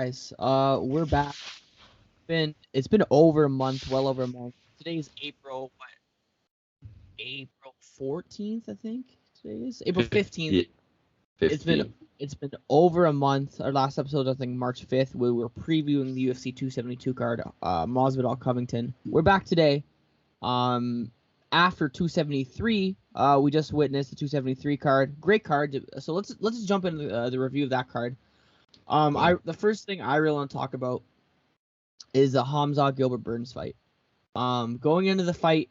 guys. We're back. It's been over a month, well over a month. Today's April 14th, I think. Today is April 15th. Yeah, It's 15. been over a month. Our last episode, I think, March 5th. We were previewing the UFC 272 card, Masvidal Covington. We're back today. After 273, we just witnessed the 273 card. Great card. So let's just jump into the review of that card. The first thing I really want to talk about is the Hamza Gilbert Burns fight. Going into the fight,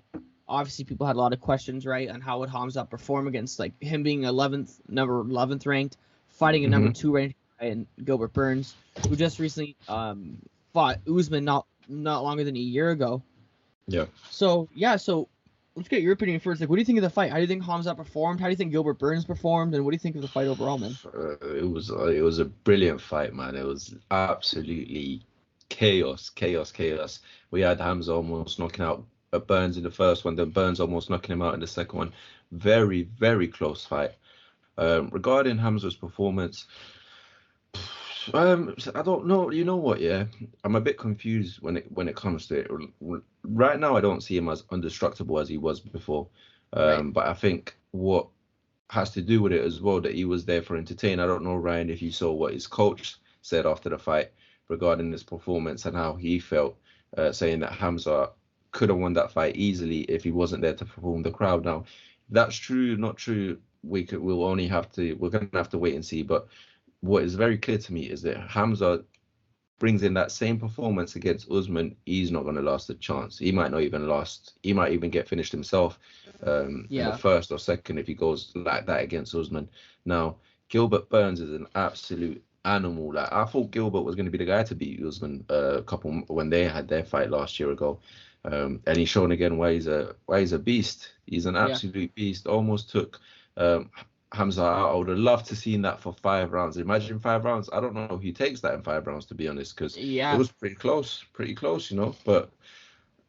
obviously people had a lot of questions, right, on how would Hamza perform against like him being number 11th ranked, fighting a number 2 ranked guy in Gilbert Burns, who just recently fought Usman not longer than a year ago. Yeah. So let's get your opinion first. Like, what do you think of the fight? How do you think Hamza performed? How do you think Gilbert Burns performed? And what do you think of the fight overall, man? It was a brilliant fight, man. It was absolutely chaos. We had Hamza almost knocking out Burns in the first one, then Burns almost knocking him out in the second one. Very, very close fight. Regarding Hamza's performance, I don't know. You know what? Yeah, I'm a bit confused when it comes to it. Right now, I don't see him as indestructible as he was before. Right. But I think what has to do with it as well that he was there for entertain. I don't know, Ryan, if you saw what his coach said after the fight regarding his performance and how he felt, saying that Hamza could have won that fight easily if he wasn't there to perform the crowd. Now, that's true, not true. We're gonna have to wait and see. But what is very clear to me is that Hamza brings in that same performance against Usman. He's not going to last a chance. He might not even last. He might even get finished himself in the first or second if he goes like that against Usman. Now, Gilbert Burns is an absolute animal. Like, I thought Gilbert was going to be the guy to beat Usman when they had their fight last year ago. And he's shown again why he's a beast. He's an absolute beast. Almost took Hamza out. I would have loved to seen that for 5 rounds. Imagine 5 rounds. I don't know who takes that in 5 rounds, to be honest, because it was pretty close, you know. But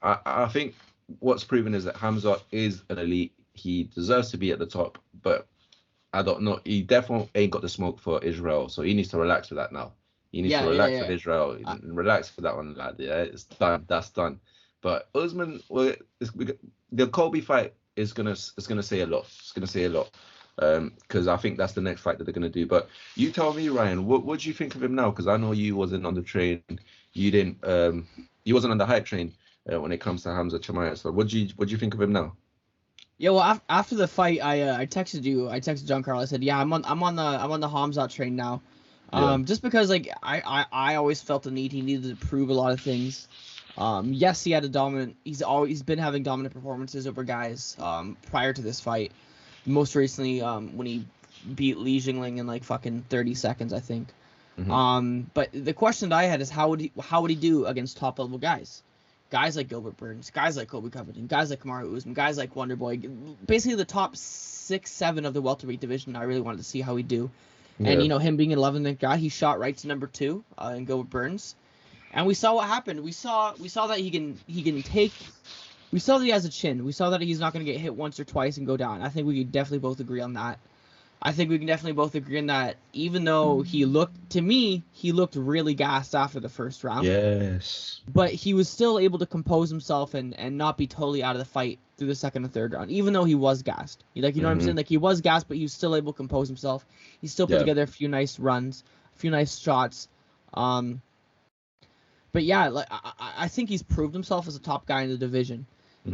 I think what's proven is that Hamza is an elite. He deserves to be at the top, but I don't know. He definitely ain't got the smoke for Israel, so he needs to relax with that now. He needs to relax with Israel. Relax for that one, lad. Yeah, it's done. That's done. But Usman, the Colby fight is gonna say a lot. It's gonna say a lot. Because I think that's the next fight that they're going to do. But you tell me, Ryan, what do you think of him now? Because I know you wasn't on the train. You didn't. You wasn't on the hype train when it comes to Hamza Chimaev. So what do you think of him now? Yeah, well, after the fight, I texted you. I texted John Carl. I said, yeah, I'm on the Hamza train now. Just because like I always felt the need. He needed to prove a lot of things. Yes, he had he's been having dominant performances over guys prior to this fight. Most recently, when he beat Li Jingling in like fucking 30 seconds, I think. But the question that I had is how would he do against top level guys like Gilbert Burns, guys like Colby Covington, guys like Kamaru Usman, guys like Wonderboy, basically the top 6-7 of the welterweight division. I really wanted to see how he'd do, and him being an 11th guy, he shot right to number 2 in Gilbert Burns, and we saw what happened. We saw that he can take. We saw that he has a chin. We saw that he's not going to get hit once or twice and go down. I think we could definitely both agree on that. I think we can definitely both agree on that, even though he looked really gassed after the first round. Yes. But he was still able to compose himself and not be totally out of the fight through the second and third round, even though he was gassed. Like, you know what I'm saying? Like, he was gassed, but he was still able to compose himself. He still put together a few nice runs, a few nice shots. But yeah, like I think he's proved himself as a top guy in the division.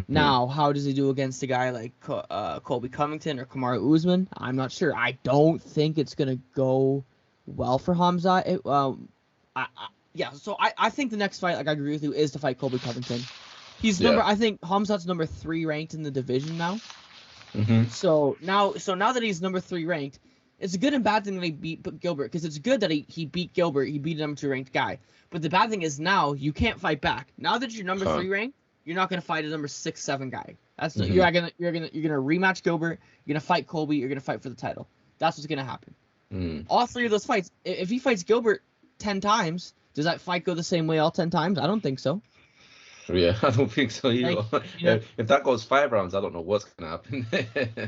Now, how does he do against a guy like Colby Covington or Kamaru Usman? I'm not sure. I don't think it's gonna go well for Hamza. So I think the next fight, like I agree with you, is to fight Colby Covington. He's I think Hamza's number 3 ranked in the division now. So now that he's number 3 ranked, it's a good and bad thing that he beat Gilbert, because it's good that he beat Gilbert. He beat a number 2 ranked guy. But the bad thing is now you can't fight back. Now that you're number 3 ranked, you're not gonna fight a number 6-7 guy. That's you're gonna rematch Gilbert. You're gonna fight Colby. You're gonna fight for the title. That's what's gonna happen. All 3 of those fights. If he fights Gilbert 10 times, does that fight go the same way all 10 times? I don't think so. Yeah, I don't think so either. If that goes 5 rounds, I don't know what's gonna happen.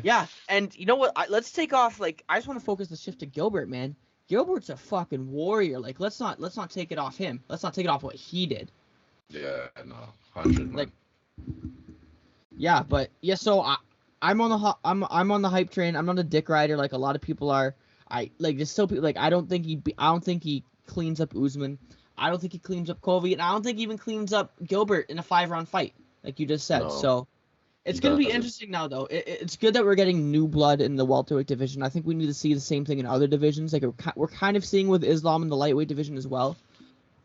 Yeah, and you know what? Let's take off. Like, I just want to focus the shift to Gilbert, man. Gilbert's a fucking warrior. Like, let's not take it off him. Let's not take it off what he did. Yeah, no, 100 man. Like, yeah, but yeah. So I'm on the I'm on the hype train. I'm not a dick rider like a lot of people are. I like just so people like I don't think he cleans up Usman. I don't think he cleans up Colby, and I don't think he even cleans up Gilbert in a 5-round fight, like you just said. No, so it's gonna be interesting now, though. It's good that we're getting new blood in the welterweight division. I think we need to see the same thing in other divisions. Like we're kind of seeing with Islam in the lightweight division as well.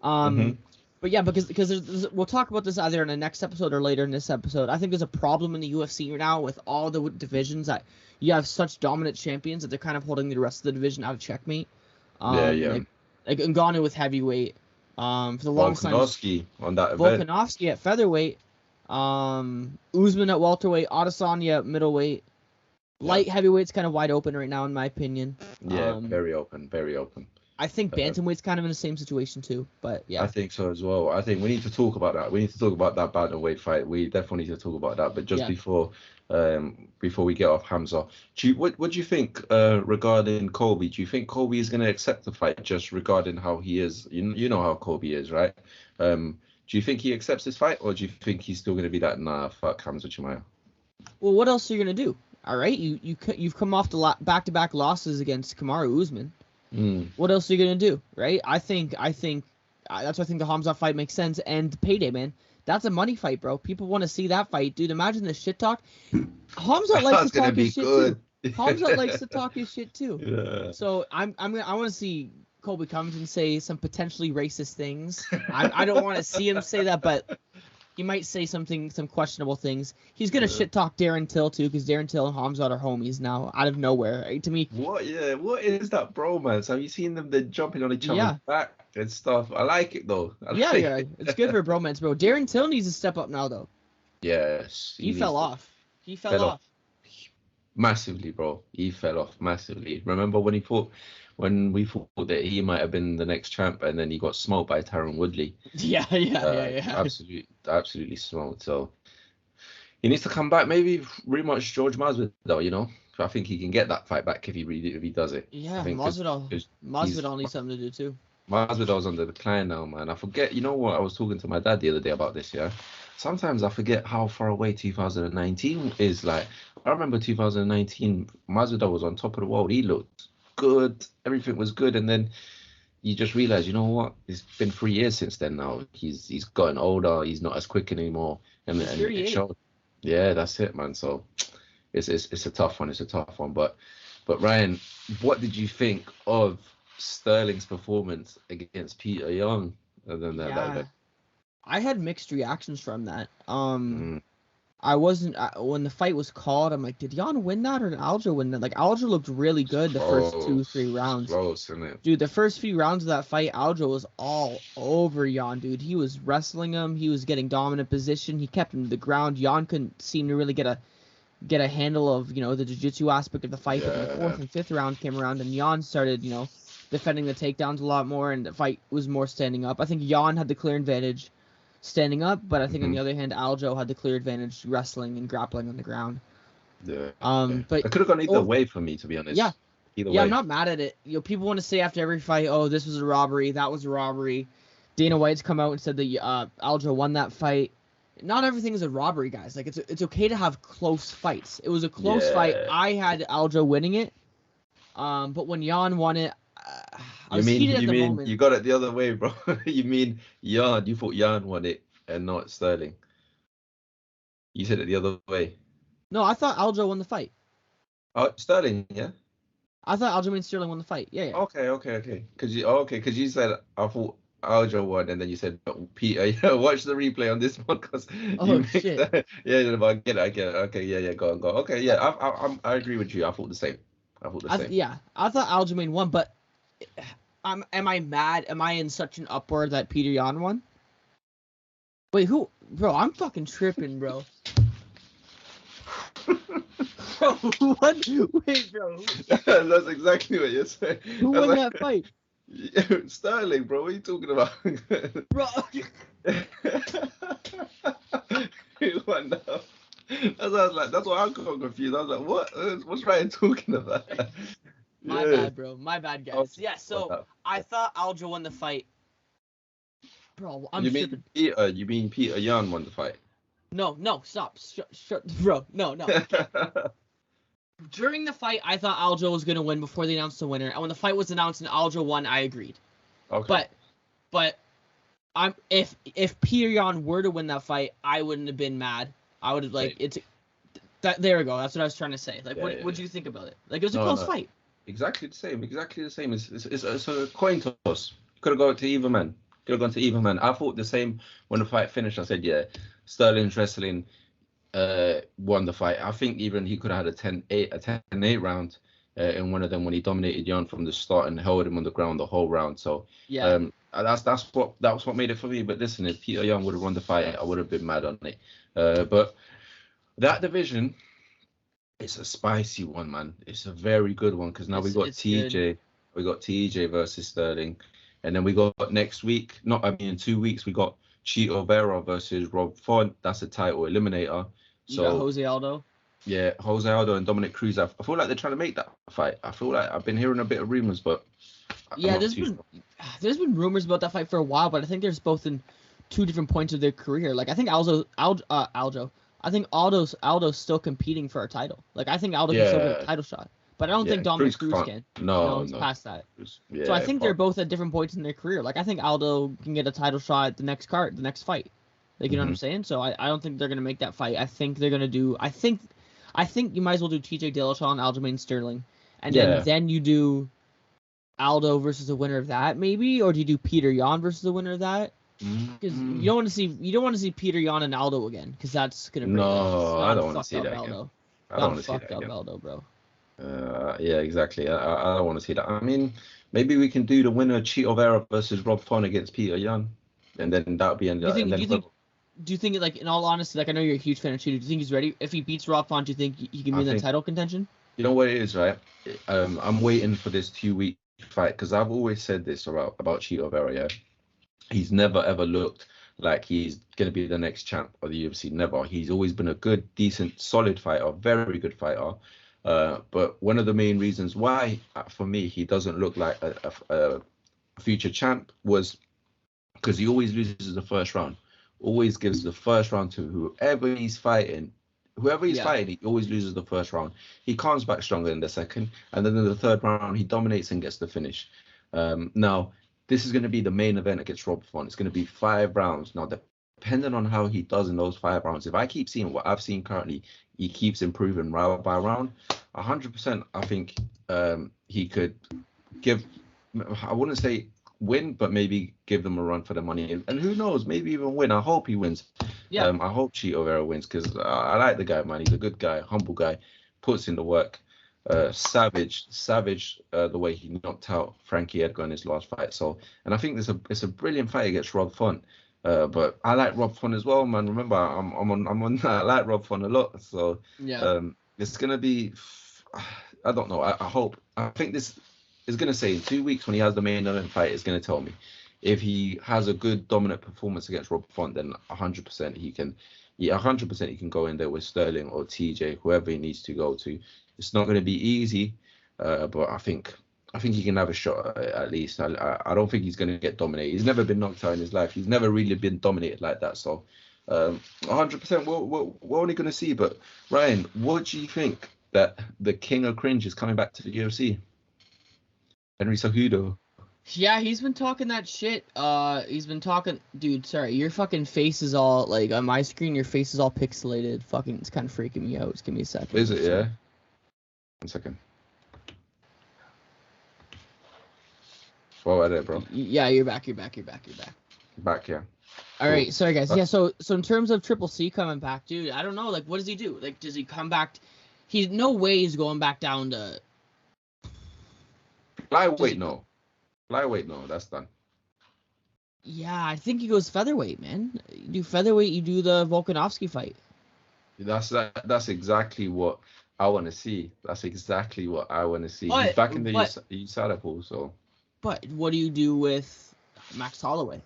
But yeah, because we'll talk about this either in the next episode or later in this episode. I think there's a problem in the UFC right now with all the divisions that you have such dominant champions that they're kind of holding the rest of the division out of checkmate. Like Ngannou with heavyweight. For the longest time, Volkanovski on that event. Volkanovski at featherweight. Usman at welterweight. Adesanya at middleweight. Light heavyweight's kind of wide open right now, in my opinion. Yeah, very open. I think bantamweight's kind of in the same situation too, but yeah. I think so as well. I think we need to talk about that. We need to talk about that bantamweight fight. We definitely need to talk about that. But just before we get off Hamza, what do you think regarding Colby? Do you think Colby is going to accept the fight just regarding how he is? You know how Colby is, right? Do you think he accepts this fight, or do you think he's still going to be that nah, fuck Hamza Chimaev? Well, what else are you going to do? All right, you've come off the back-to-back losses against Kamaru Usman. What else are you gonna do, right? I think that's why I think the Hamza fight makes sense. And Payday, man, that's a money fight, bro. People want to see that fight, dude. Imagine the shit talk. Hamza likes to talk his shit too. Hamza likes to talk his shit too. Yeah. So I want to see Colby Covington say some potentially racist things. I don't want to see him say that, but he might say some questionable things. He's gonna shit talk Darren Till too, because Darren Till and Khamzat are homies now, out of nowhere. Right? To me, what is that bromance? Have you seen them? They're jumping on each other's back and stuff. I like it though. It's good for bromance, bro. Darren Till needs to step up now, though. Yes, he fell off. He fell off massively, bro. He fell off massively. Remember when we thought that he might have been the next champ, and then he got smoked by Tyron Woodley. Yeah. Absolutely smoked. So he needs to come back. Maybe rematch George Masvidal. I think he can get that fight back if he does it. Yeah, Masvidal needs something to do too. Masvidal's on the decline now, man. I forget. You know what? I was talking to my dad the other day about this. Yeah. Sometimes I forget how far away 2019 is. Like, I remember 2019, Masvidal was on top of the world. He looked good, everything was good, and then you just realize, you know what, it's been 3 years since then. Now he's gotten older, he's not as quick anymore, and it showed. Yeah, that's it, man. So it's a tough one. But Ryan, what did you think of Sterling's performance against Peter Young? I had mixed reactions from that. I wasn't when the fight was called. I'm like, did Jan win that or did Aljo win that? Like, Aljo looked really good the first 2-3 rounds. Close, isn't it? Dude, the first few rounds of that fight, Aljo was all over Jan, dude. He was wrestling him. He was getting dominant position. He kept him to the ground. Jan couldn't seem to really get a handle of the jiu-jitsu aspect of the fight. But the 4th and 5th round came around, and Jan started defending the takedowns a lot more, and the fight was more standing up. I think Jan had the clear advantage standing up, but I think on the other hand, Aljo had the clear advantage wrestling and grappling on the ground. Yeah. But it could have gone either way for me, to be honest. Yeah. Either way. I'm not mad at it. People want to say after every fight, oh, this was a robbery, that was a robbery. Dana White's come out and said that Aljo won that fight. Not everything is a robbery, guys. Like, it's okay to have close fights. It was a close fight. I had Aljo winning it. But when Jan won it, I was heated at the moment. You got it the other way, bro. You thought Jan won it and not Sterling. You said it the other way. No, I thought Aljo won the fight. Oh, Sterling, yeah? I thought Aljo and Sterling won the fight. Yeah. Okay. Because you said I thought Aljo won, and then you said Peter. Watch the replay on this one, because shit. But I get it. Okay, yeah, go on. Okay, yeah, I agree with you. I thought the same. I thought Aljamain won, but am I mad? Am I in such an uproar that Peter Yan won? Wait, who? Bro, I'm fucking tripping, bro. Bro, who won? Wait, bro. That's exactly what you're saying. Who won that fight? Sterling, bro. What are you talking about? Bro. Who won now? That's what I was like. That's why I'm confused. I was like, what? What's Ryan talking about? My bad, bro. My bad, guys. Yeah, so What's I thought Aljo won the fight. Bro, I'm You tripping. mean Peter Yan won the fight? No, stop. Shut, bro. No. During the fight, I thought Aljo was going to win before they announced the winner. And when the fight was announced and Aljo won, I agreed. Okay. But if Peter Yan were to win that fight, I wouldn't have been mad. I would have there we go. That's what I was trying to say. Like, what do you think about it? Like, it was a close fight. Exactly the same. It's a coin toss. Could have gone to either man. I thought the same when the fight finished. I said, yeah, Sterling's wrestling won the fight. I think even he could have had a 10-8 round in one of them when he dominated Yan from the start and held him on the ground the whole round. So yeah, that's what made it for me. But listen, if Peter Yan would have won the fight, I would have been mad on it. But that division, it's a spicy one, man. It's a very good one because now we got TJ. Good. We got TJ versus Sterling, and then we got next week. In 2 weeks we got Chito Vera versus Rob Font. That's a title eliminator. You got Jose Aldo. Yeah, Jose Aldo and Dominic Cruz. I feel like they're trying to make that fight. I feel like I've been hearing a bit of rumors, but there's been rumors about that fight for a while, but I think there's both in two different points of their career. Like I think Aldo. I think Aldo's still competing for a title. Like I think Aldo can still get a title shot, but I don't think Dominic Cruz can. No, he's past that. So I think they're both at different points in their career. Like I think Aldo can get a title shot at the next fight. Like you know what I'm saying? So I don't think they're gonna make that fight. I think they're gonna do. I think you might as well do TJ Dillashaw and Aljamain Sterling, and then you do Aldo versus the winner of that maybe, or do you do Peter Yan versus the winner of that? Because you don't want to see Peter Yan and Aldo again, because that's gonna bring I don't want to see that again. I don't want to see that again. Aldo, bro. Yeah, exactly. I don't want to see that. I mean, maybe we can do the winner Chito Vera versus Rob Font against Peter Yan, and then that'll be end. Do you think, like, in all honesty, like, I know you're a huge fan of Chito, do you think he's ready? If he beats Rob Font, do you think he can be in the title contention? You know what it is, right? I'm waiting for this 2-week fight, because I've always said this about Chito Vera, yeah? He's never, ever looked like he's going to be the next champ of the UFC. Never. He's always been a good, decent, solid fighter, very good fighter. But one of the main reasons why, for me, he doesn't look like a future champ was because he always loses the first round. Always gives the first round to whoever he's fighting. Fighting, he always loses the first round. He comes back stronger in the second, and then in the third round, he dominates and gets the finish. Now, this is going to be the main event against Rob Font. It's going to be 5 rounds. Now, depending on how he does in those 5 rounds, if I keep seeing what I've seen currently, he keeps improving round by round. 100%, I think he could give, I wouldn't say win, but maybe give them a run for the money. And who knows, maybe even win. I hope he wins. Yeah. I hope Chito Vera wins, because I like the guy, man. He's a good guy, humble guy, puts in the work. Savage the way he knocked out Frankie Edgar in his last fight. So, and I think it's a brilliant fight against Rob Font. But I like Rob Font as well, man. Remember, I'm on I like Rob Font a lot. So it's gonna be, I don't know. I think this is gonna say in 2 weeks when he has the main event fight, it's gonna tell me if he has a good dominant performance against Rob Font, then 100% he can. Yeah, 100% he can go in there with Sterling or TJ, whoever he needs to go to. It's not going to be easy, but I think he can have a shot at least. I don't think he's going to get dominated. He's never been knocked out in his life. He's never really been dominated like that. So 100% we're only going to see. But Ryan, what do you think that the king of cringe is coming back to the UFC? Henry Cejudo. Yeah, he's been talking that shit. He's been talking, dude. Sorry, your fucking face is all like on my screen. Your face is all pixelated. Fucking, it's kind of freaking me out. Just give me a second. Is it? Yeah. 1 second. What about it, bro? Yeah, you're back. Back, yeah. All right, sorry guys. Yeah, so in terms of Triple C coming back, dude, I don't know. Like, what does he do? Like, does he come back? He's no way he's going back down to. Flyweight, no. That's done. Yeah, I think he goes featherweight, man. You do featherweight, you do the Volkanovski fight. That's exactly what I want to see. He's back in the USADA pool, so. But what do you do with Max Holloway?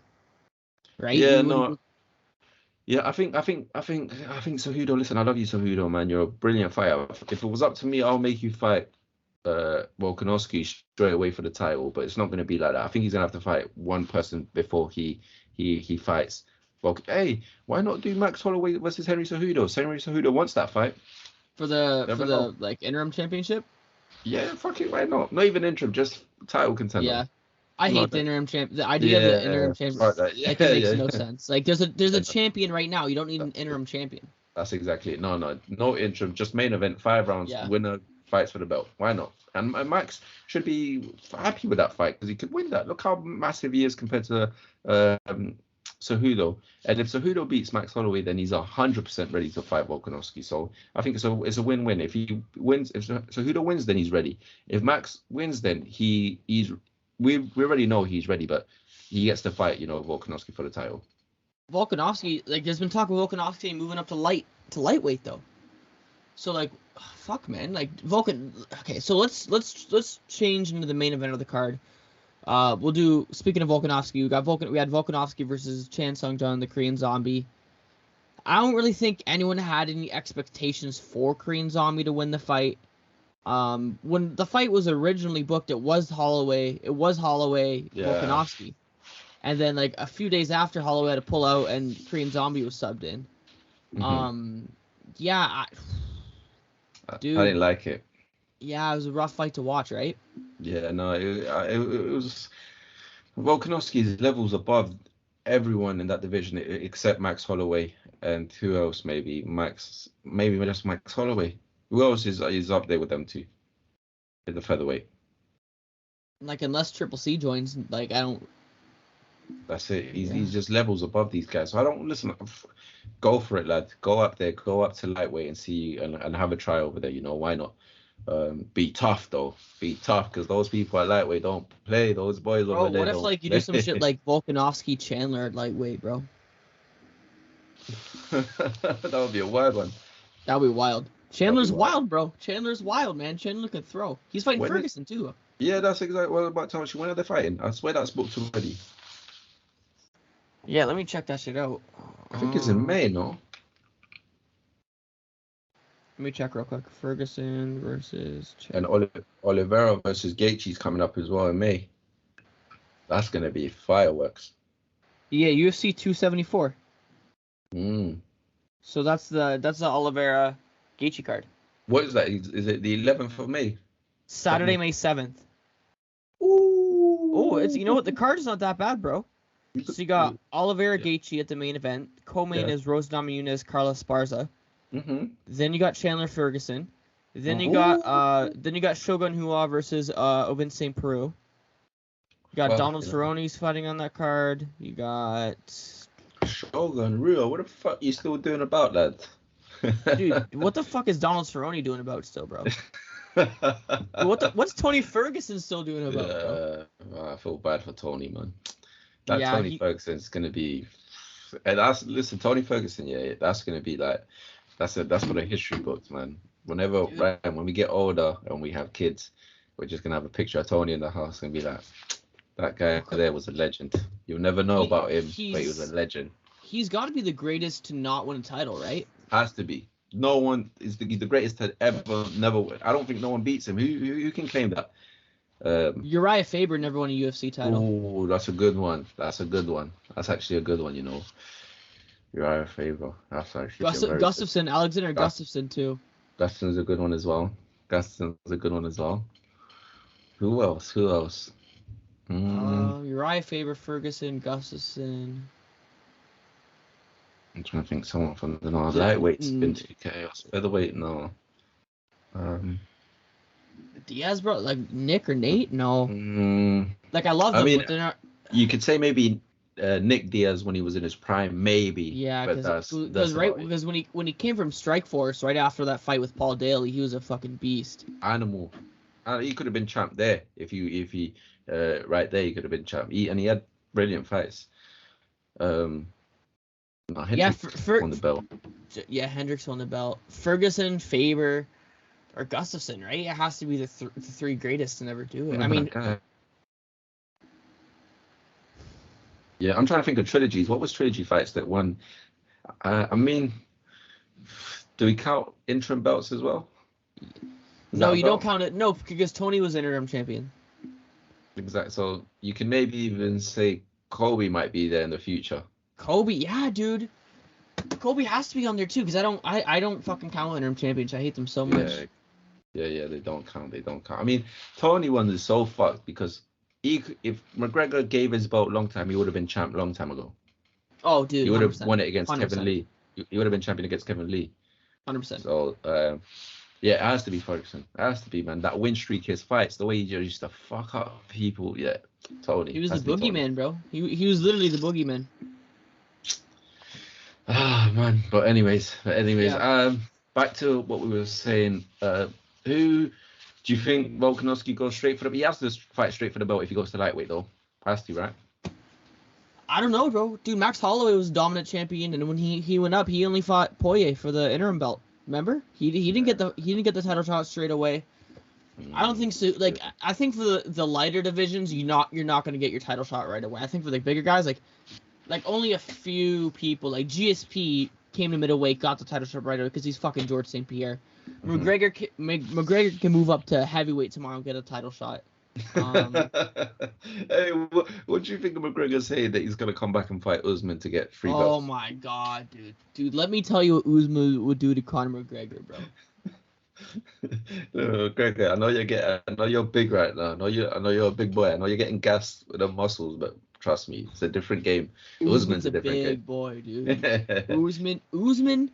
Right? Yeah, no. Yeah, I think Cejudo. Listen, I love you, Cejudo, man. You're a brilliant fighter. If it was up to me, I'll make you fight Volkanovski straight away for the title, but it's not going to be like that. I think he's going to have to fight one person before he fights. Hey, why not do Max Holloway versus Henry Cejudo? Henry Cejudo wants that fight for the like interim championship. Yeah, fuck it, why not? Not even interim, just title contender. Yeah, I hate the interim champ. The idea of the interim champion, it makes no sense. Like there's a champion right now. You don't need an interim champion. That's exactly it. No interim, just main event, 5 rounds, winner fights for the belt. Why not? And Max should be happy with that fight because he could win that. Look how massive he is compared to Cejudo. And if Cejudo beats Max Holloway, then he's 100% ready to fight Volkanovski. So I think it's a win-win. If he wins, if Cejudo wins, then he's ready. If Max wins, then we already know he's ready, but he gets to fight, Volkanovski for the title. Volkanovski, like there's been talk of Volkanovski moving up to lightweight though. So like, fuck man, like Okay, so let's change into the main event of the card. We'll do. Speaking of Volkanovski, we had Volkanovski versus Seung-Jong, the Korean Zombie. I don't really think anyone had any expectations for Korean Zombie to win the fight. When the fight was originally booked, it was Holloway, Volkanovski. And then, like, a few days after, Holloway had to pull out, and Korean Zombie was subbed in. Mm-hmm. Dude, I didn't like it. Yeah, it was a rough fight to watch, right? Yeah, no, it was... Volkanovski's levels above everyone in that division except Max Holloway. And who else, maybe? Maybe just Max Holloway. Who else is up there with them two? In the featherweight. Like, unless Triple C joins, like, I don't... That's it. He's just levels above these guys. So I don't listen. Go for it, lad. Go up there. Go up to lightweight and see and have a try over there. Why not? Be tough though. Be tough because those people at lightweight don't play. Those boys over there. What if like you do some shit like Volkanovski Chandler at lightweight, bro? That would be a wild one. That would be wild. Chandler's wild, bro. Chandler's wild, man. Chandler can throw. He's fighting Ferguson too. Yeah, that's exactly what I was about to tell you. When are they fighting? I swear that's booked already. Yeah, let me check that shit out. I think it's in May, no? Let me check real quick. Ferguson versus... And Oliveira versus Gaethje's coming up as well in May. That's going to be fireworks. Yeah, UFC 274. So that's the Oliveira Gaethje card. What is that? Is it the 11th of May? Saturday, May 7th. Ooh. Oh, it's what? The card is not that bad, bro. So you got Oliveira Gaethje at the main event. Co-main is Rose Namajunas, Carlos Esparza. Mm-hmm. Then you got Chandler Ferguson. Then you got Shogun Rua versus Ovin St. Peru. You got Donald Cerrone's fighting on that card. You got Shogun Rua. What the fuck are you still doing about that? Dude, what the fuck is Donald Cerrone doing about still, bro? What's Tony Ferguson still doing about it, bro? I feel bad for Tony, man. Tony Ferguson's gonna be, and Tony Ferguson, that's gonna be like, that's for the history books, man. When we get older and we have kids, we're just gonna have a picture of Tony in the house and be like, that guy there was a legend. You'll never know about him, but he was a legend. He's got to be the greatest to not win a title, right? Has to be. No one he's the greatest to ever never win. I don't think no one beats him. Who can claim that? Uriah Faber never won a UFC title. Oh, that's a good one. That's actually a good one, Uriah Faber. That's actually Gustafsson, Alexander Gustafsson too. Gustafsson's a good one as well. Who else? Uriah Faber, Ferguson, Gustafsson. I'm trying to think someone from the lightweight's been to chaos. Featherweight, no. Diaz, bro, like Nick or Nate? No. Like I love them, but they're not. You could say maybe Nick Diaz when he was in his prime, maybe. Yeah, because when he came from Strikeforce right after that fight with Paul Daly, he was a fucking beast. Animal. He could have been champ there if he right there he could have been champ. And he had brilliant fights. Hendricks won the belt. Yeah, Hendricks won the belt. Ferguson, Faber, or Gustafsson, right? It has to be the three greatest to never do it. I mean, yeah, I'm trying to think of trilogies. What was trilogy fights that won? I mean, do we count interim belts as well? Is No, that a you don't belt? count it. No, because Tony was interim champion. Exactly. So you can maybe even say Kobe might be there in the future. Kobe, yeah, dude. Kobe has to be on there too, because I don't fucking count interim champions. I hate them so Yeah, much. yeah. They don't count. They don't count. I mean, Tony one is so fucked because if McGregor gave his belt long time, he would have been champ long time ago. Oh, dude, He would have 100%. won it against Kevin 100%. Lee. He would have been champion against Kevin Lee. 100%. So yeah, it has to be Ferguson. It has to be, man. That win streak, his fights, the way he used to fuck up people. Yeah, Tony. He was the Has to be Tony. boogeyman, bro. He was literally the boogeyman. Ah, man. But anyways, Yeah. back to what we were saying. Who do you think Volkanovski goes straight for the? He has to fight straight for the belt if he goes to lightweight, though. Has to, right? I don't know, bro. Dude, Max Holloway was dominant champion, and when he went up, he only fought Poirier for the interim belt. Remember? He didn't get the title shot straight away. I don't think so. Like, I think for the lighter divisions, you're not gonna get your title shot right away. I think for the bigger guys, like only a few people, like GSP came to middleweight, got the title shot right away because he's fucking George St. Pierre. McGregor can move up to heavyweight tomorrow and get a title shot. Hey, what do you think of McGregor saying that he's gonna come back and fight Usman to get free belts? Oh my god, dude, let me tell you what Usman would do to Conor McGregor, bro. McGregor, I know you're big right now. I know you're a big boy. I know you're getting gassed with the muscles, but trust me, it's a different game. Usman's a different big game. boy, dude. Usman.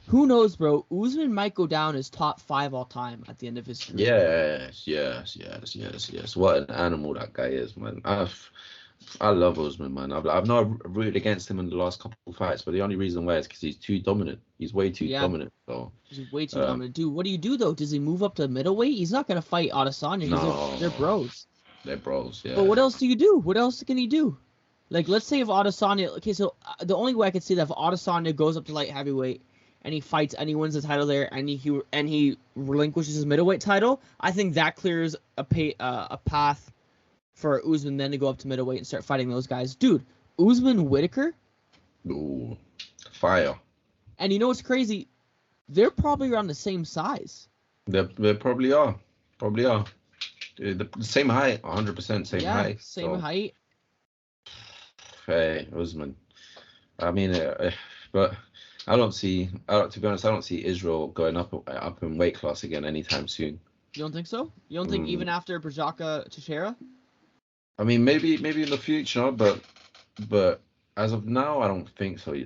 Who knows, bro? Usman might go down as top 5 all time at the end of his career. Yes. What an animal that guy is, man. I love Usman, man. I've not rooted against him in the last couple of fights, but the only reason why is because he's too dominant. He's way too dominant. So he's way too dominant. Dude, what do you do though? Does he move up to middleweight? He's not gonna fight Adesanya because no, they're bros. They're bros, yeah. But what else do you do? What else can he do? Like, let's say if Adesanya, okay, so the only way I could see that if Adesanya goes up to light heavyweight and he fights and he wins the title there and he relinquishes his middleweight title, I think that clears a path for Usman then to go up to middleweight and start fighting those guys. Dude, Usman Whitaker? Ooh, fire. And you know what's crazy? They're probably around the same size. They probably are. The same height, 100% same height. Same height. Hey, Usman. I mean, but to be honest, I don't see Israel going up in weight class again anytime soon. You don't think so? You don't think even after Brajaka Teixeira? I mean, maybe in the future, but as of now, I don't think so. I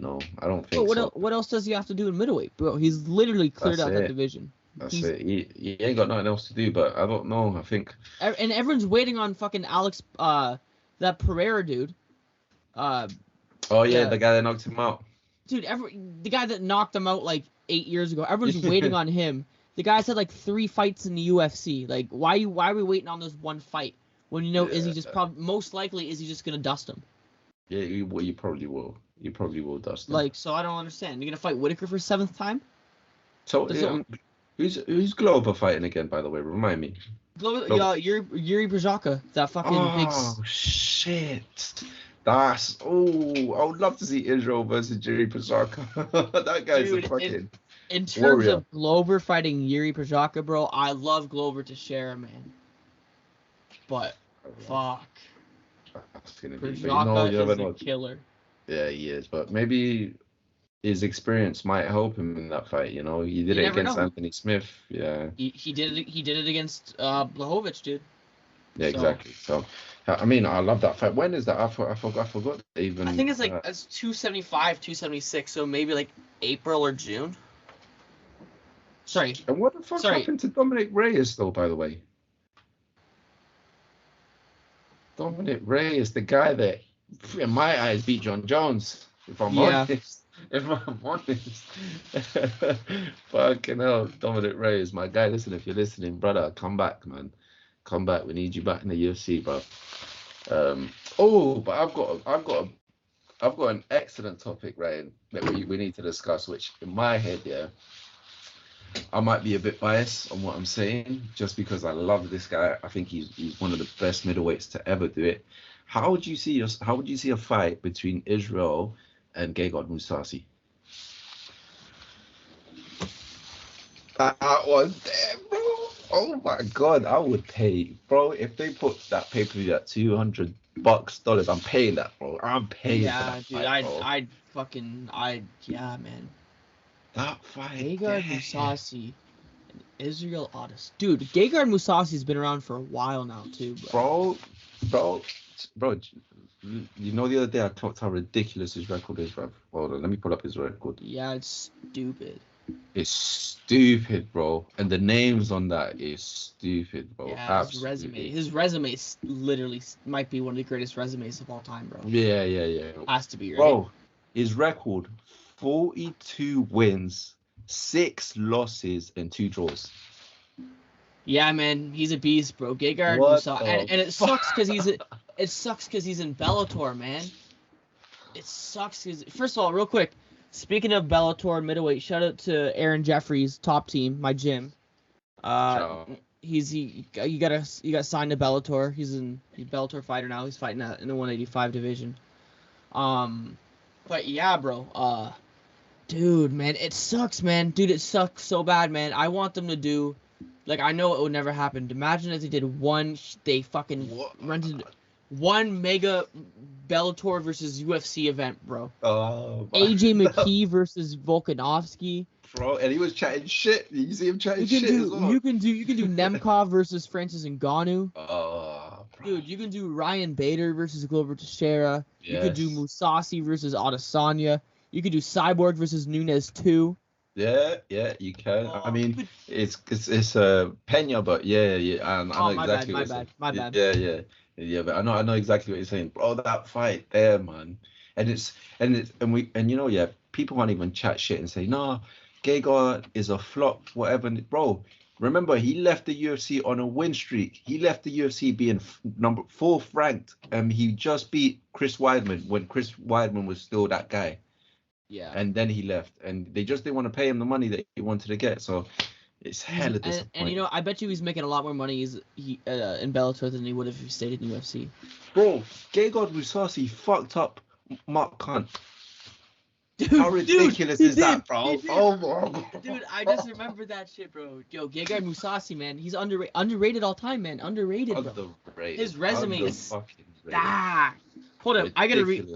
don't think so. What else does he have to do in middleweight, bro? He's literally cleared out that division. That's it. He ain't got nothing else to do. But I don't know. I think. And everyone's waiting on fucking Alex, that Pereira dude. Oh yeah, the guy that knocked him out. Dude, the guy that knocked him out like 8 years ago. Everyone's waiting on him. The guy's had like 3 fights in the UFC. Like, why are we waiting on this one fight when Izzy just most likely Izzy just gonna dust him? Yeah, you probably will. You probably will dust him. Like, so I don't understand. You're gonna fight Whitaker for 7th time? So who's Glover fighting again? By the way, remind me. Yeah, Yuri Brajaka. That fucking big. Oh shit. I would love to see Israel versus Yuri Brajaka. That guy's a fucking in terms warrior. of Glover fighting Yuri Brajaka, bro, I love Glover Teixeira, man. But fuck. Brajaka is a killer. Yeah, he is. But maybe his experience might help him in that fight. He did it against Anthony Smith. Yeah. He did it against Blachowicz, dude. Yeah, exactly. So, I mean, I love that fight. When is that? I forgot even. I think it's like it's 275, 276. So maybe like April or June. Sorry. And what the fuck happened to Dominic Reyes, though? By the way, Dominic Reyes, the guy that, in my eyes, beat John Jones. If I'm honest. Fucking hell, Dominic Reyes, my guy. Listen, if you're listening, brother, come back, man. Come back. We need you back in the UFC, bro. But I've got an excellent topic, Ryan, that we need to discuss. Which in my head, I might be a bit biased on what I'm saying, just because I love this guy. I think he's one of the best middleweights to ever do it. How would you see a fight between Israel and Gegard Mousasi? That was there, bro. Oh my God, I would pay, bro. If they put that pay-per-view at $200, I'm paying that, bro. I'm paying for Yeah, that dude, fight, bro. yeah, man. That fight Gegard there, Mousasi and Israel Otis. Dude, Gegard Mousasi's been around for a while now, too, bro. bro, bro, bro. You know, the other day I clocked how ridiculous his record is, bro. Hold on, let me pull up his record. Yeah, it's stupid. It's stupid, bro. And the names on that is stupid, bro. Yeah, Absolutely. his resume literally might be one of the greatest resumes of all time, bro. Yeah, yeah, yeah. Has to be, right? Bro, his record, 42 wins, 6 losses, and 2 draws. Yeah, man, he's a beast, bro. Gegard What Mousasi, the and it sucks because he's in Bellator, man. It sucks because, first of all, real quick, speaking of Bellator middleweight, shout out to Aaron Jeffries, top team, my gym. He got signed to Bellator. He's a Bellator fighter now. He's fighting in the 185 division. But yeah, bro. Dude, man, it sucks, man. Dude, it sucks so bad, man. I want them to do, like, I know it would never happen. Imagine if they did they fucking rented one mega Bellator versus UFC event, bro. AJ McKee versus Volkanovski. Bro, and he was chatting shit. You see him chatting shit as well. You can do Nemkov versus Francis Ngannou. Bro. Dude, you can do Ryan Bader versus Gilbert Teixeira. Yes. You could do Mousasi versus Adesanya. You could do Cyborg versus Nunes 2. Yeah, you can. I mean, it's Pena, but yeah. I know exactly what you're saying. My bad. Yeah, but I know exactly what you're saying, bro. That fight there, man, and you know, yeah, people won't even chat shit and say, nah, Gegard is a flop, whatever, bro. Remember, he left the UFC on a win streak. He left the UFC being number 4th ranked, and he just beat Chris Weidman when Chris Weidman was still that guy. Yeah. And then he left, and they just didn't want to pay him the money that he wanted to get. So it's hella disappointing. And you know, I bet you he's making a lot more money in Bellator than he would if he stayed in UFC. Bro, Gegard Mousasi fucked up Mark Hunt. How ridiculous is that, bro? Oh my God. Dude, I just remember that shit, bro. Yo, Gegard Mousasi, man, he's underrated all time, man. Underrated, bro. His resume is Hold up, I gotta read.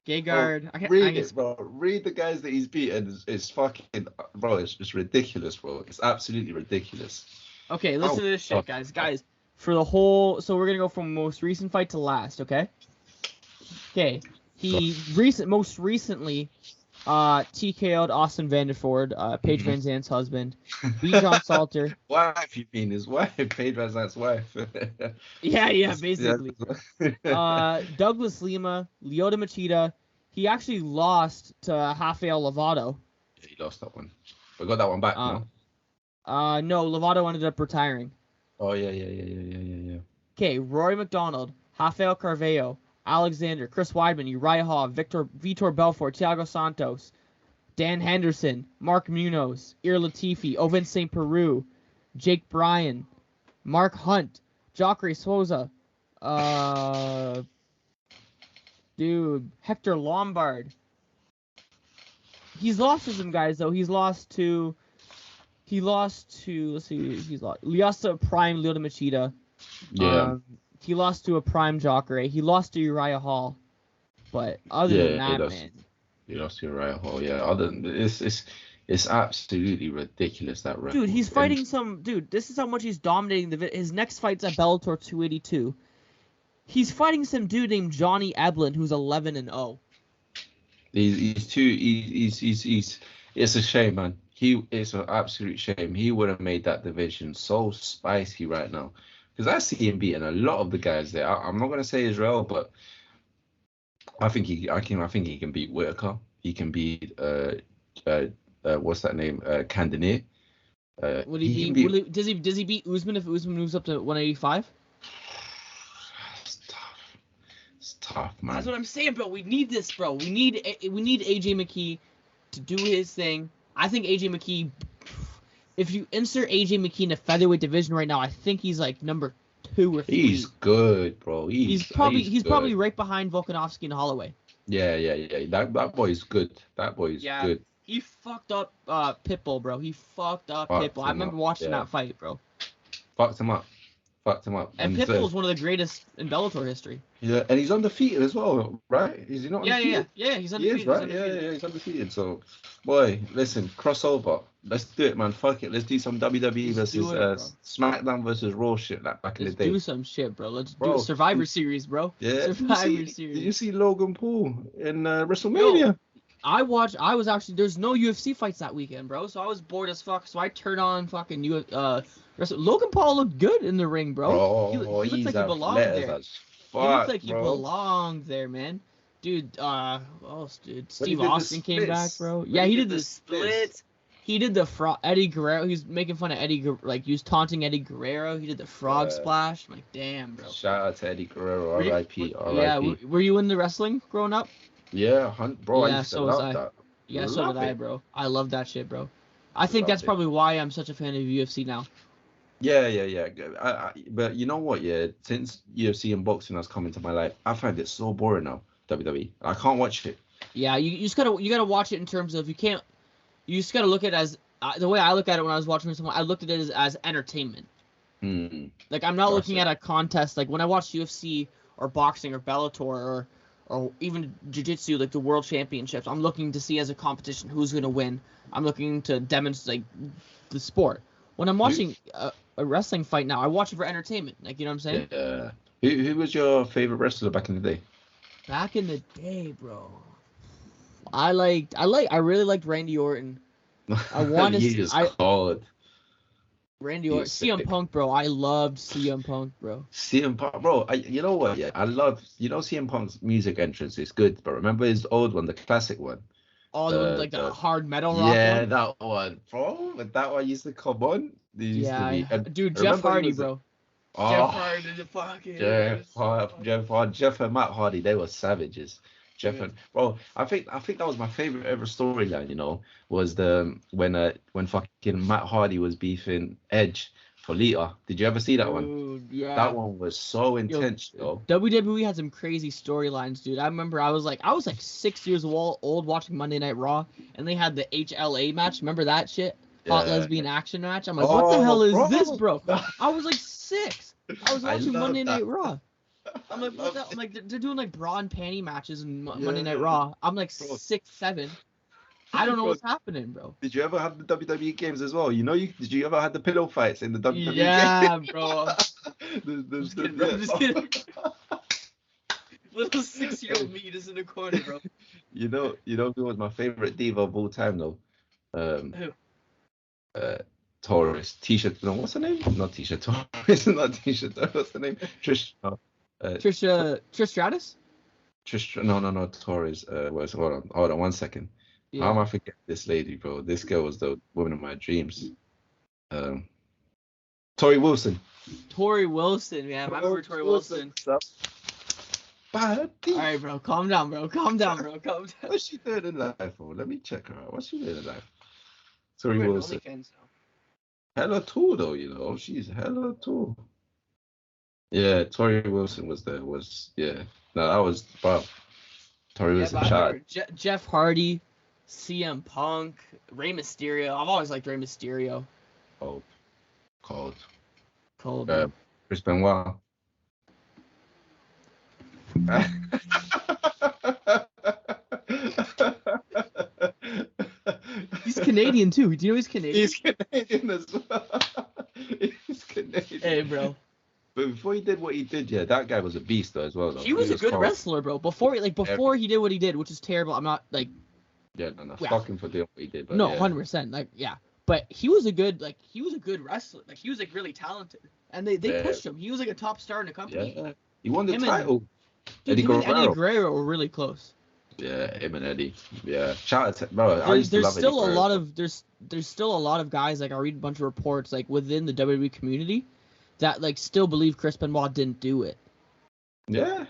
Gegard. Read it, bro. Read the guys that he's beaten. It's fucking, bro. It's just ridiculous, bro. It's absolutely ridiculous. Okay, listen to this shit, guys. Guys, for the whole, so we're gonna go from most recent fight to last, okay? Okay. He most recently, TKO'd Austin Vanderford, Paige Van Zandt's husband, beat John Salter. Wife, you mean his wife? Paige Van Zandt's wife. yeah, basically. Douglas Lima, Lyoto Machida. He actually lost to Rafael Lovato. Yeah, he lost that one. We got that one back, no? No, Lovato ended up retiring. Oh, yeah. Okay, Rory McDonald, Rafael Carvalho, Alexander, Chris Weidman, Uriah Hall, Vitor Belfort, Thiago Santos, Dan Henderson, Mark Munoz, Ir Latifi, Ovince St. Peru, Jake Bryan, Mark Hunt, Jacare Souza, Hector Lombard. He's lost to some guys though. He lost to Prime Lyoto Machida. Yeah. He lost to a prime Jacare. He lost to Uriah Hall. But other than that, man. He lost to Uriah Hall, yeah. Other than it's absolutely ridiculous, that record. Dude, he's fighting this is how much he's dominating his next fight's at Bellator 282. He's fighting some dude named Johnny Eblen who's 11-0. It's a shame, man. It's an absolute shame. He would have made that division so spicy right now. Because I see him beating a lot of the guys there. I'm not gonna say Israel, but I think he can beat Whitaker. He can beat what's that name? Candidate. Does he beat Usman if Usman moves up to 185? It's tough, man. That's what I'm saying, bro. We need this, bro. We need AJ McKee to do his thing. I think AJ McKee. If you insert AJ McKee in the featherweight division right now, I think he's like number 2 or 3. He's good, bro. He's probably right behind Volkanovski and Holloway. Yeah. That boy's good. Good. He fucked up Pitbull, bro. He fucked up Pitbull. I remember watching that fight, bro. Fucked him up. And Pitbull is one of the greatest in Bellator history. Yeah, and he's undefeated as well, right? Is he not undefeated? Yeah, he's undefeated. He is, right? Yeah, he's undefeated. So, boy, listen, crossover. Let's do it, man. Fuck it. Let's do some WWE versus SmackDown versus Raw shit like back in the day. Let's do some shit, bro. Let's do a Survivor Series, bro. Yeah. Survivor Series. Did you see Logan Paul in WrestleMania? Yo, there's no UFC fights that weekend, bro. So I was bored as fuck. So I turned on fucking Logan Paul looked good in the ring, bro. He looked like he belonged there. He looked like he belonged there, man. Dude, Steve Austin came back, bro. Yeah, he did the split. He did the frog. Eddie Guerrero. He was making fun of Eddie. Like he was taunting Eddie Guerrero. He did the frog splash. I'm like, damn, bro. Shout out to Eddie Guerrero. R.I.P. Yeah, were you into wrestling growing up? Yeah, bro. Yeah, I used to love that. Yeah, so did I, bro. I love that shit, bro. I think that's probably why I'm such a fan of UFC now. Yeah. But you know what? Yeah, since UFC and boxing has come into my life, I find it so boring now. WWE. I can't watch it. Yeah, you just gotta watch it in terms of you just gotta look at it as the way I look at it when I was watching someone. I looked at it as entertainment. Like I'm not looking at a contest. Like when I watch UFC or boxing or Bellator or even jiu-jitsu, like the world championships, I'm looking to see as a competition who's gonna win. I'm looking to demonstrate the sport. When I'm watching a wrestling fight now, I watch it for entertainment. Like, you know what I'm saying? Yeah. Who was your favorite wrestler back in the day? Back in the day, bro. I really liked Randy Orton. I want to see Randy Orton. CM Punk, bro. I loved CM Punk, bro. CM Punk, bro. You know what? Yeah, I love. CM Punk's music entrance is good, but remember his old one, the classic one. Oh, the hard metal rock one? Yeah, that one, bro. But that one used to come on. Dude, Jeff Hardy, bro. Jeff Hardy, Jeff and Matt Hardy, they were savages. I think that was my favorite ever storyline. Was when fucking Matt Hardy was beefing Edge for Lita. Did you ever see that one? Yeah. That one was so intense, yo. WWE had some crazy storylines, dude. I remember I was like 6 years old watching Monday Night Raw, and they had the HLA match. Remember that shit? Hot lesbian action match. I'm like, what the hell is this, bro? I was like 6. I was watching Monday Night Raw. I'm like, what the? I'm like, they're doing like bra and panty matches in Monday Night Raw. I'm like 6, 7. I don't know what's happening, bro. Did you ever have the WWE games as well? Did you ever have the pillow fights in the WWE games? Yeah, bro. Just kidding. Little 6-year-old me just in the corner, bro. You know who was my favorite diva of all time though? Who? Taurus. Tisha. No, what's her name? Not Tisha Taurus. Not Tisha. What's her name? Trish. Trish Stratus? No. Taurus. Hold on 1 second. Yeah. How am I forgetting this lady, bro? This girl was the woman of my dreams. Tori Wilson. Tori Wilson, man. I remember Tori Wilson. Alright, bro. Calm down, bro. What's she doing in life, bro? Let me check her out. What's she doing in life? Tori Wilson. Hella tall, though, She's hella tall. Yeah, Tori Wilson was. No, that was, bro. Tori Wilson shot. Jeff Hardy, CM Punk, Rey Mysterio. I've always liked Rey Mysterio. Cold. Chris Benoit. He's Canadian too. Do you know he's Canadian? He's Canadian as well. He's Canadian. Hey, bro. But before he did what he did, yeah, that guy was a beast though as well. Though. He was a good wrestler, bro. Before he did what he did, which is terrible. I'm not like. Yeah, no. Fuck him for doing what he did. But no, 100%. Like, yeah. But he was a good wrestler. Like, he was like really talented, and they pushed him. He was like a top star in the company. Yeah. He won the title. Eddie Guerrero were really close. Yeah, him and Eddie. Yeah, shout out to bro. There's still a lot of guys, like I read a bunch of reports like within the WWE community that like still believe Chris Benoit didn't do it. Yeah.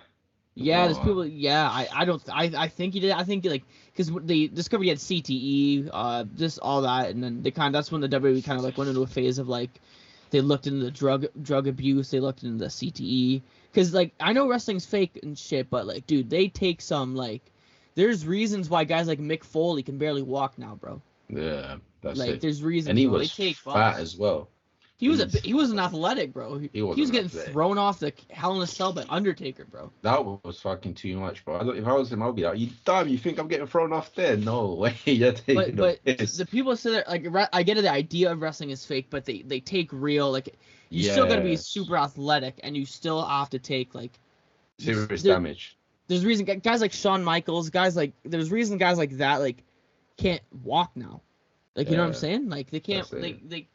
Yeah, there's people. Yeah, I think he did. I think like because they discovered he had CTE, this all that, and then that's when the WWE kind of like went into a phase of like they looked into the drug abuse, they looked into the CTE, because like I know wrestling's fake and shit, but like dude, they take some like. There's reasons why guys like Mick Foley can barely walk now, bro. Yeah, that's like, it. there's reasons. And he was fat as well. He was an athletic, bro. He was getting thrown off the Hell in a Cell by Undertaker, bro. That was fucking too much, bro. If I was him, I'd be like, you dumb, you think I'm getting thrown off there? No way. You're taking but the people say that, like, I get it, the idea of wrestling is fake, but they take real, like, you still gotta be super athletic, and you still have to take, like, serious damage. There's reason guys like Shawn Michaels, there's reason guys like that, like, can't walk now. Like, you know what I'm saying? Like, they can't, the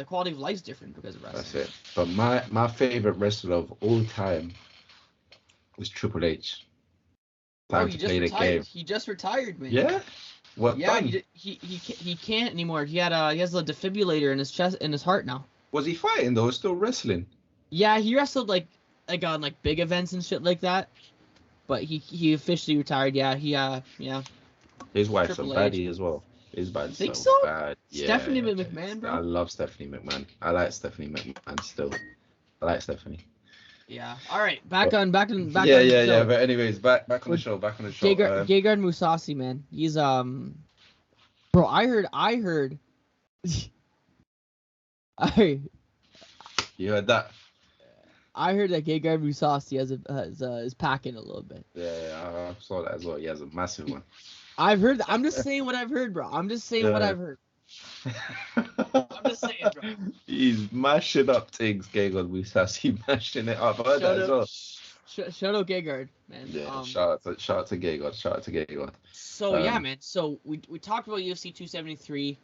quality of life's different because of wrestling. That's it. But my favorite wrestler of all time was Triple H. Time to play the game. He just retired, man. Yeah. What? Yeah. He can't anymore. He has a defibrillator in his chest, in his heart now. Was he fighting though? Still wrestling? Yeah, he wrestled like on like big events and shit like that. But he officially retired. Yeah. His wife's a baddie as well. His bad. Think so? Bad. Yeah, Stephanie McMahon, bro. I love Stephanie McMahon. I like Stephanie McMahon still. I like Stephanie. Yeah. All right. Back on. But anyways, back on the show. Gegard Mousasi, man. He's bro. I heard. You heard that? I heard that Gegard Mousasi is packing a little bit. Yeah, I saw that as well. He has a massive one. I've heard that. I'm just saying what I've heard, bro. I'm just saying what I've heard. I'm just saying, bro. He's mashing up things, Gegard Mousasi, mashing it up. I heard that as well. Shout out Gegard, man. Yeah, shout out to Gegard. So yeah, man. So we talked about UFC 273.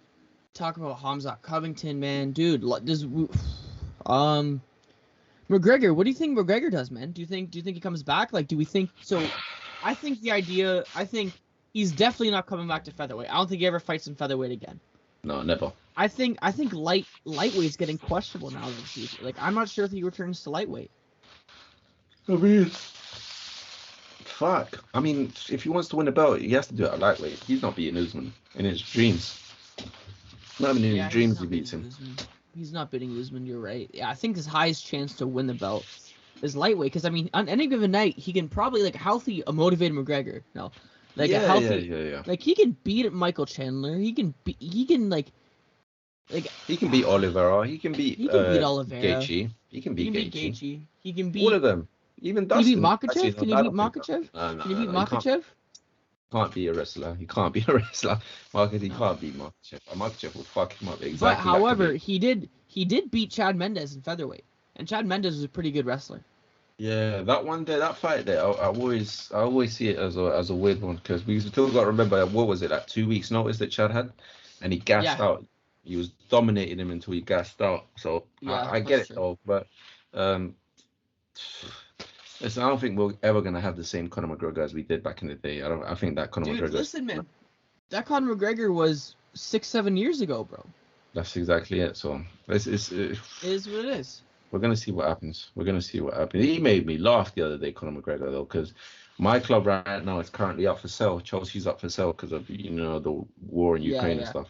Talk about Khamzat Covington, man. Dude, McGregor. What do you think McGregor does, man? Do you think he comes back? Like, do we think so? I think he's definitely not coming back to featherweight. I don't think he ever fights in featherweight again. No, never. I think lightweight's getting questionable now. Like, I'm not sure if he returns to lightweight. I mean, fuck. I mean, if he wants to win a belt, he has to do it at lightweight. He's not beating Usman in his dreams. Not even in his dreams he beats him. He's not beating Usman. You're right. Yeah, I think his highest chance to win the belt is lightweight, because I mean, on any given night, he can probably, like, healthy, a motivated McGregor. No. Like, a healthy, like, he can beat Michael Chandler. He can beat Oliveira. He can beat Oliveira. Gaethje. He can beat Gaethje. He can beat all of them. Even Can Dustin. he beat Makhachev? Can he beat Makhachev? No, Can he beat Makhachev? Can't be a wrestler. He can't be a wrestler. He can't beat Makhachev. Makhachev will fuck him up exactly. But however, he did beat Chad Mendes in featherweight, and Chad Mendes was a pretty good wrestler. Yeah, that fight there, I always see it as a weird one, because we still got to remember, what was it, like 2 weeks notice that Chad had, and he gassed out. He was dominating him until he gassed out. So I get it though, but listen, I don't think we're ever gonna have the same Conor McGregor as we did back in the day. I think that Conor McGregor. Listen, man, that Conor McGregor was 6-7 years ago, bro. That's exactly it. So it is what it is. We're gonna see what happens. He made me laugh the other day, Conor McGregor, though, because my club right now is currently up for sale. Chelsea's up for sale because of the war in Ukraine and stuff.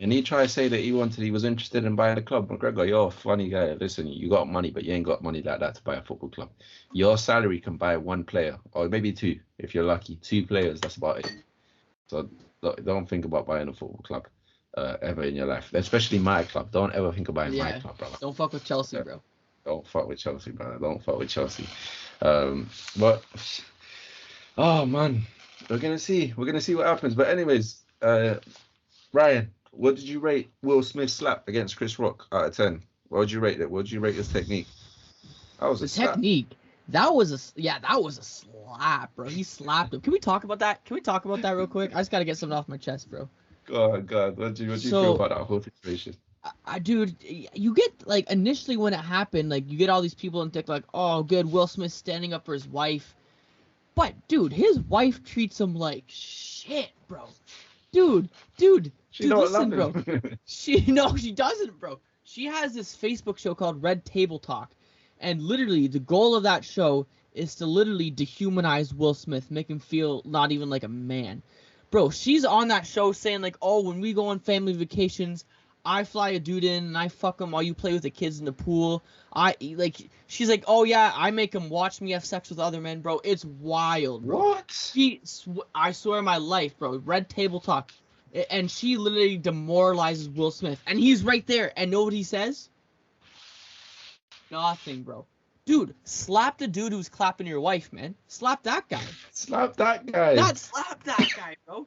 And he tried to say that he was interested in buying a club. McGregor, you're a funny guy. Listen, you got money, but you ain't got money like that to buy a football club. Your salary can buy one player, or maybe two, if you're lucky. 2 players, that's about it. So don't think about buying a football club ever in your life, especially my club. Don't ever think of buying my club, brother. Don't fuck with Chelsea, bro. Don't fuck with Chelsea, brother. Don't fuck with Chelsea. But oh man, we're gonna see what happens. But anyways, Ryan, what did you rate Will Smith's slap against Chris Rock out of 10? What would you rate it? What would you rate his technique? That was a slap. Technique. That was a slap, bro. He slapped him. Can we talk about that? Real quick? I just gotta get something off my chest, bro. God. What do you feel about that whole situation? Dude, you get, like, initially when it happened, like, you get all these people and think, like, oh, good, Will Smith standing up for his wife. But, dude, his wife treats him like shit, bro. Dude, listen, bro. She doesn't, bro. She has this Facebook show called Red Table Talk. And literally, the goal of that show is to literally dehumanize Will Smith, make him feel not even like a man. Bro, she's on that show saying, like, oh, when we go on family vacations, I fly a dude in and I fuck him while you play with the kids in the pool. She's like, oh yeah, I make him watch me have sex with other men, bro. It's wild, bro. What? I swear on my life, bro. Red Table Talk. And she literally demoralizes Will Smith. And he's right there. And know what he says? Nothing, bro. Dude, slap the dude who's clapping your wife, man. Slap that guy. Slap that guy. Slap that guy, bro.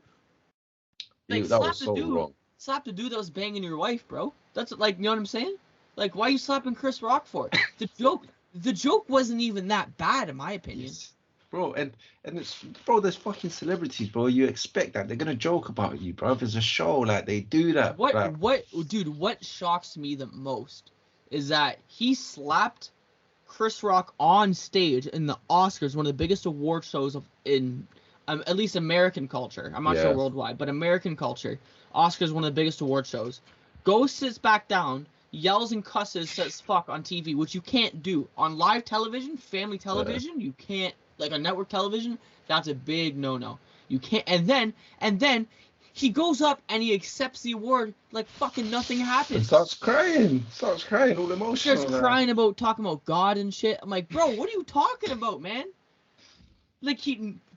Like, That was so wrong. Slap the dude that was banging your wife, bro. That's like, you know what I'm saying? Like, why are you slapping Chris Rock for? The joke wasn't even that bad, in my opinion. Yes. Bro, and it's, bro, there's fucking celebrities, bro. You expect that. They're gonna joke about you, bro. If it's a show, like, they do that. What shocks me the most is that he slapped Chris Rock on stage in the Oscars, one of the biggest award shows in at least American culture. I'm not sure worldwide, but American culture. Oscars, one of the biggest award shows. Goes, sits back down, yells and cusses, says fuck on TV, which you can't do. On live television, family television, you can't, like on network television, that's a big no-no. You can't, and then he goes up and he accepts the award like fucking nothing happened. And starts crying, all emotional. Starts crying about, talking about God and shit. I'm like, bro, what are you talking about, man? Like,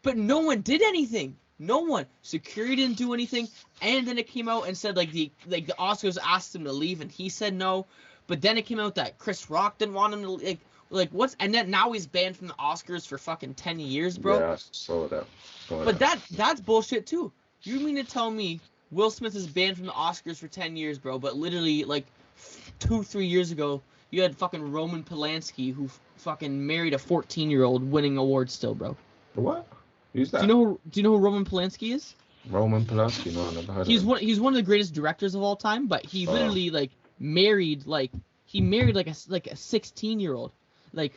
but no one did anything. No one. Security didn't do anything. And then it came out and said, like the Oscars asked him to leave and he said no. But then it came out that Chris Rock didn't want him to, like what's, and then now he's banned from the Oscars for fucking 10 years, bro. Yeah, I saw that. But that's bullshit too. You mean to tell me Will Smith is banned from the Oscars for 10 years, bro, but literally, like, 2-3 years ago, you had fucking Roman Polanski, who fucking married a 14-year-old, winning awards still, bro. What? Who's that? Do you know who Roman Polanski is? Roman Polanski? No, I never heard of him. He's one of the greatest directors of all time, but he literally, like, married like a 16-year-old. Like,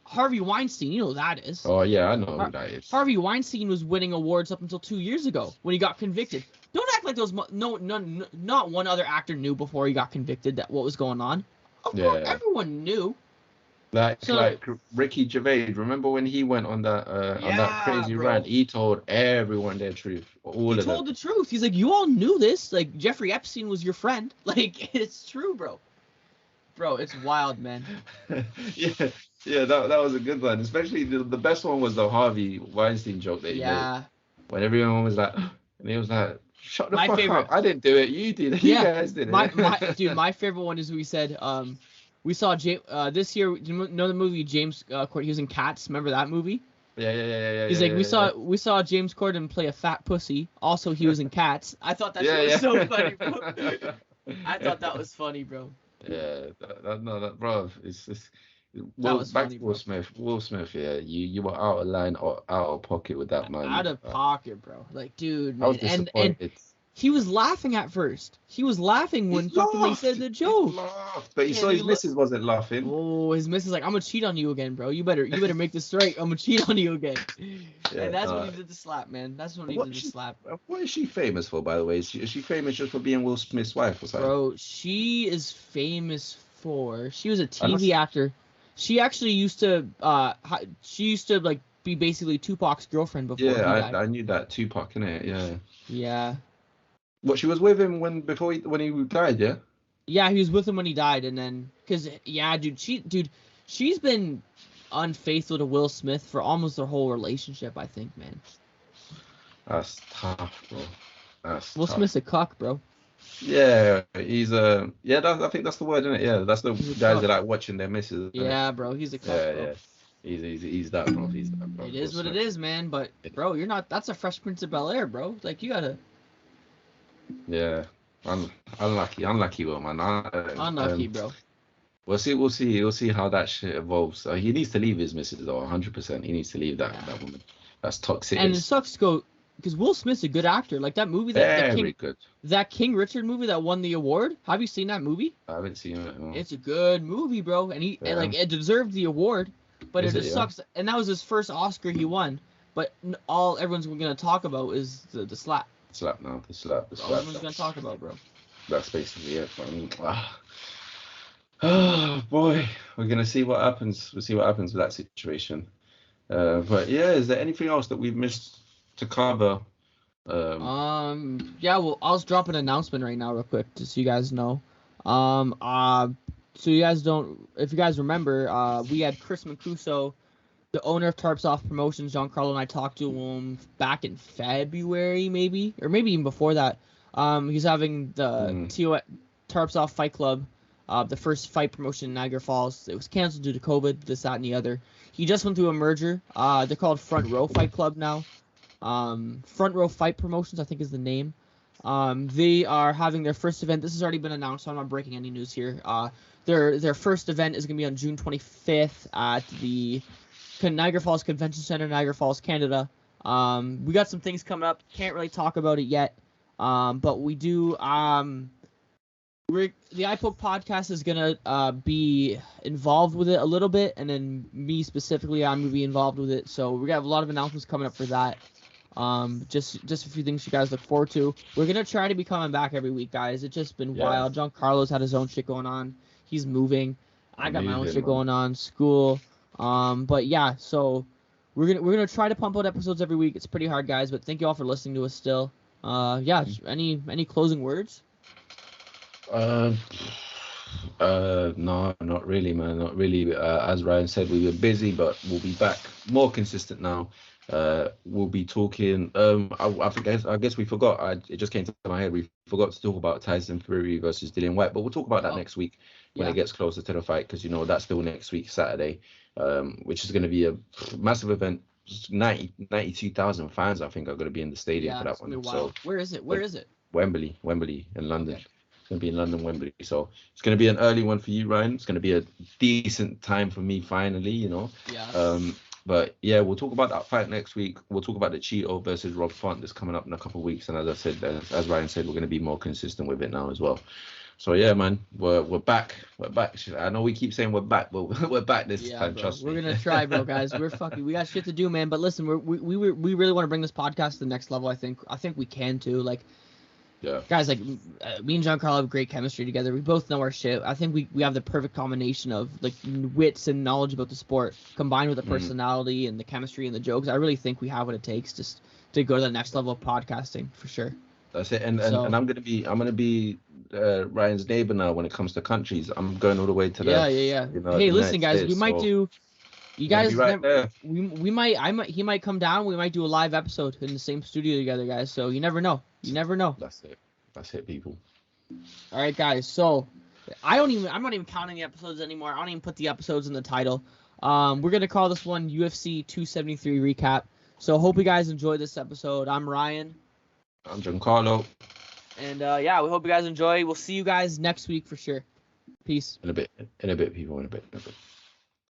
Harvey Weinstein, you know who that is. Oh, yeah, I know who that is. Harvey Weinstein was winning awards up until 2 years ago when he got convicted. Don't act like not one other actor knew before he got convicted that what was going on. Of course, everyone knew. Like Ricky Gervais, remember when he went on that crazy rant? He told everyone their truth. He told the truth. He's like, you all knew this. Like, Jeffrey Epstein was your friend. Like, it's true, bro. Bro, it's wild, man. yeah, that was a good one. Especially the best one was the Harvey Weinstein joke that he made. When everyone was like, and he was like, shut the fuck up. I didn't do it. You did it. Yeah, you guys did it. Dude, my favorite one is we said, we saw this year, you know the movie James Corden, he was in Cats. Remember that movie? Yeah. He's like, we saw James Corden play a fat pussy. Also, he was in Cats. I thought that shit was so funny, bro. I thought that was funny, bro. Yeah, bro, it's funny, Will Smith. Will Smith, yeah, you were out of line or out of pocket with that, man. Out of pocket, bro. Like, dude, man. I was disappointed. And he was laughing at first. He was laughing when fucking they said the joke. He laughed, but he saw his missus wasn't laughing. Oh, his missus like, I'm gonna cheat on you again, bro. You better make this right. I'm gonna cheat on you again. Yeah, and that's when he did the slap, man. That's when he did the slap. What is she famous for, by the way? Is she famous just for being Will Smith's wife or something? Bro, she is famous for. She was a TV actor. She actually used to like be basically Tupac's girlfriend before he died. I knew that. Tupac, innit? Yeah. Yeah. What, she was with him when he died, yeah? Yeah, he was with him when he died, and then she's been unfaithful to Will Smith for almost their whole relationship, I think, man. That's tough, bro. Will Smith's a cuck, bro. Yeah, he's I think that's the word, isn't it? Yeah, that's the guys that like watching their misses. Yeah, bro, he's a cuck, bro. Yeah. He's that, bro. He's that, bro. It is what it is, man. But bro, you're not. That's a Fresh Prince of Bel-Air, bro. Like, you gotta. Yeah, unlucky, Will, man. Unlucky, bro. We'll see how that shit evolves. He needs to leave his missus, though. 100%. He needs to leave that woman. That's toxic. And it sucks to go because Will Smith's a good actor. Like that movie, that King Richard movie that won the award. Have you seen that movie? I haven't seen it. No. It's a good movie, bro. And it deserved the award, but it just sucks. And that was his first Oscar he won. But everyone's gonna talk about is the slap. The slap. All everyone's gonna talk about, bro. That's basically it. Oh boy, we're gonna see what happens. We'll see what happens with that situation. But yeah, is there anything else that we've missed to cover? Yeah. Well, I'll just drop an announcement right now, real quick, just so you guys know. So you guys if you guys remember, we had Chris Mancuso, the owner of Tarps Off Promotions. Giancarlo and I talked to him back in February, or maybe even before that. He's having the Tarps Off Fight Club. the first fight promotion in Niagara Falls. It was canceled due to COVID, this, that, and the other. He just went through a merger. They're called Front Row Fight Club now. Front Row Fight Promotions, I think, is the name. They are having their first event. This has already been announced, so I'm not breaking any news here. Their first event is going to be on June 25th at the Niagara Falls Convention Center, Niagara Falls, Canada. We got some things coming up. Can't really talk about it yet. But we do. The iPoke podcast is gonna be involved with it a little bit, and then me specifically, I'm gonna be involved with it. So we got a lot of announcements coming up for that. Just a few things you guys look forward to. We're gonna try to be coming back every week, guys. It's just been wild. John Carlos had his own shit going on. He's moving. I got my own shit going on. School. But yeah, so we're gonna try to pump out episodes every week. It's pretty hard, guys, but thank you all for listening to us still. Yeah. Any closing words? No, not really, man. Not really. As Ryan said, we were busy, but we'll be back more consistent now. We'll be talking. I guess we forgot. It just came to my head. We forgot to talk about Tyson Fury versus Dillian White, but we'll talk about that next week when it gets closer to the fight, because that's still next week, Saturday, which is going to be a massive event. 92,000 fans, I think, are going to be in the stadium for that one. So where is it? Where is it? Wembley in London. Okay. It's going to be in London, Wembley. So it's going to be an early one for you, Ryan. It's going to be a decent time for me, finally, Yeah. But yeah, we'll talk about that fight next week. We'll talk about the Cheeto versus Rob Font that's coming up in a couple of weeks. And as I said, as Ryan said, we're going to be more consistent with it now as well. So yeah, man, we're back. We're back. I know we keep saying we're back, but we're back this time. Bro. Trust me. We're gonna try, bro, guys. We got shit to do, man. But listen, we really want to bring this podcast to the next level. I think we can too. Like, yeah, guys, like me and Giancarlo have great chemistry together. We both know our shit. I think we have the perfect combination of like wits and knowledge about the sport combined with the personality and the chemistry and the jokes. I really think we have what it takes just to go to the next level of podcasting for sure. That's it. And I'm gonna be Ryan's neighbor now when it comes to countries. I'm going all the way to the Hey, listen, guys, we might do. You guys, we might. He might come down. We might do a live episode in the same studio together, guys. So you never know. That's it, people. All right, guys. So I'm not even counting the episodes anymore. I don't even put the episodes in the title. We're gonna call this one UFC 273 recap. So hope you guys enjoyed this episode. I'm Ryan. I'm Giancarlo. And we hope you guys enjoy. We'll see you guys next week for sure. Peace. In a bit, people. In a bit.